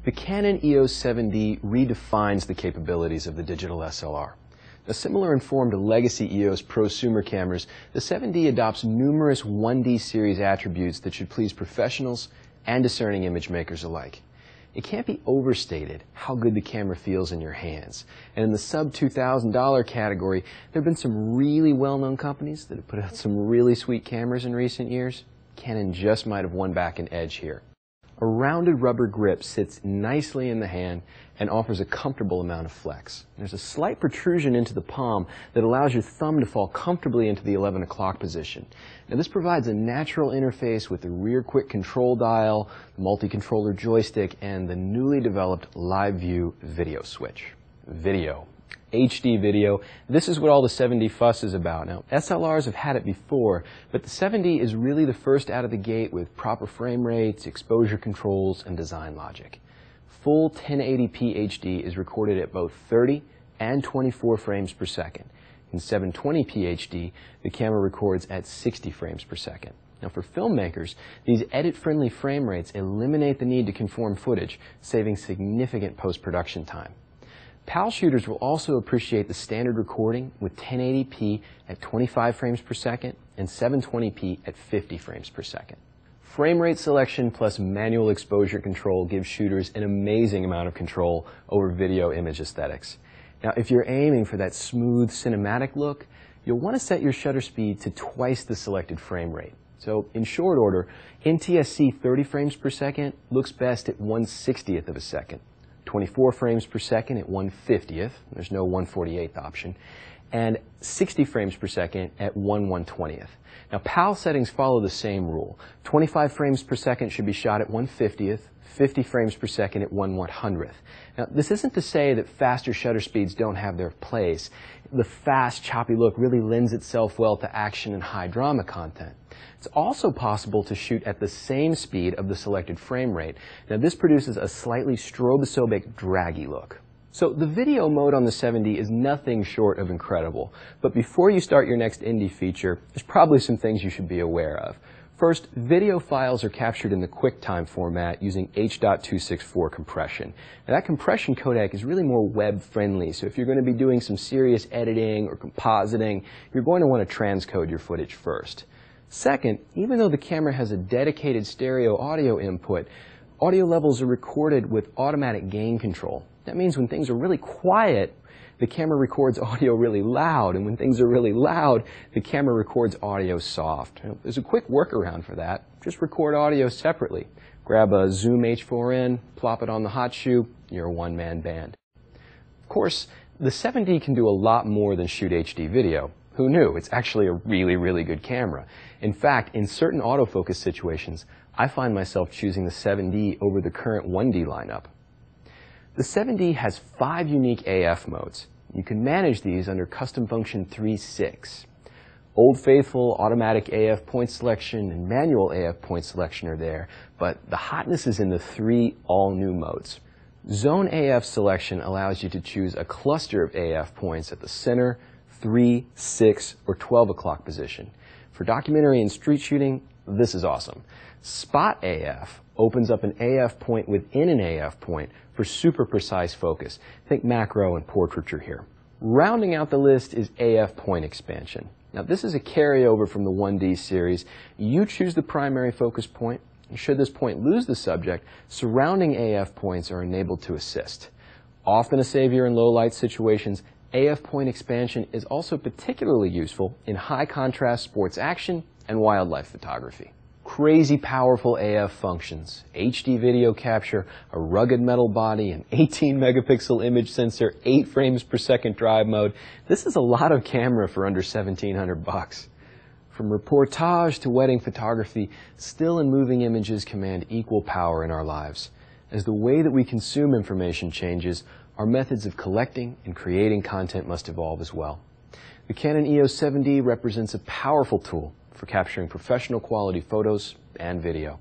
The Canon EOS 7D redefines the capabilities of the digital SLR. Now, similar in form to legacy EOS prosumer cameras, the 7D adopts numerous 1D series attributes that should please professionals and discerning image makers alike. It can't be overstated how good the camera feels in your hands. And in the sub-$2,000 category, there have been some really well-known companies that have put out some really sweet cameras in recent years. Canon just might have won back an edge here. A rounded rubber grip sits nicely in the hand and offers a comfortable amount of flex. There's a slight protrusion into the palm that allows your thumb to fall comfortably into the 11 o'clock position. Now, this provides a natural interface with the rear quick control dial, the multi-controller joystick, and the newly developed live view video switch. Video. HD video. This is what all the 7D fuss is about. Now, SLRs have had it before, but the 7D is really the first out of the gate with proper frame rates, exposure controls, and design logic. Full 1080p HD is recorded at both 30 and 24 frames per second. In 720p HD, the camera records at 60 frames per second. Now, for filmmakers, these edit-friendly frame rates eliminate the need to conform footage, saving significant post-production time. PAL shooters will also appreciate the standard recording with 1080p at 25 frames per second and 720p at 50 frames per second. Frame rate selection plus manual exposure control gives shooters an amazing amount of control over video image aesthetics. Now, if you're aiming for that smooth cinematic look, you'll want to set your shutter speed to twice the selected frame rate. So, in short order, NTSC 30 frames per second looks best at 1/60th of a second. 24 frames per second at 1/50th, there's no 1/48th option, and 60 frames per second at 1/120th. Now, PAL settings follow the same rule. 25 frames per second should be shot at 1/50th, 50 frames per second at 1/100th. Now, this isn't to say that faster shutter speeds don't have their place. The fast, choppy look really lends itself well to action and high drama content. It's also possible to shoot at the same speed of the selected frame rate. Now, this produces a slightly stroboscopic, draggy look. So the video mode on the 7D is nothing short of incredible. But before you start your next indie feature, there's probably some things you should be aware of. First, video files are captured in the QuickTime format using H.264 compression. Now, that compression codec is really more web-friendly, so if you're going to be doing some serious editing or compositing, you're going to want to transcode your footage first. Second, even though the camera has a dedicated stereo audio input, audio levels are recorded with automatic gain control. That means when things are really quiet, the camera records audio really loud, and when things are really loud, the camera records audio soft. There's a quick workaround for that. Just record audio separately. Grab a Zoom H4n, plop it on the hot shoe, you're a one-man band. Of course, the 7D can do a lot more than shoot HD video. Who knew? It's actually a really, really good camera. In fact, in certain autofocus situations, I find myself choosing the 7D over the current 1D lineup. The 7D has 5 unique AF modes. You can manage these under Custom Function 3.6. Old Faithful, Automatic AF Point Selection, and Manual AF Point Selection are there, but the hotness is in the 3 all-new modes. Zone AF Selection allows you to choose a cluster of AF points at the center, 3, 6, or 12 o'clock position. For documentary and street shooting, this is awesome. Spot AF opens up an AF point within an AF point for super precise focus. Think macro and portraiture here. Rounding out the list is AF point expansion. Now, this is a carryover from the 1D series. You choose the primary focus point. Should this point lose the subject, surrounding AF points are enabled to assist. Often a savior in low light situations, AF point expansion is also particularly useful in high contrast sports action and wildlife photography. Crazy powerful AF functions, HD video capture, a rugged metal body, an 18 megapixel image sensor, 8 frames per second drive mode. This is a lot of camera for under $1,700. From reportage to wedding photography, still and moving images command equal power in our lives. As the way that we consume information changes, our methods of collecting and creating content must evolve as well. The Canon EOS 7D represents a powerful tool for capturing professional quality photos and video.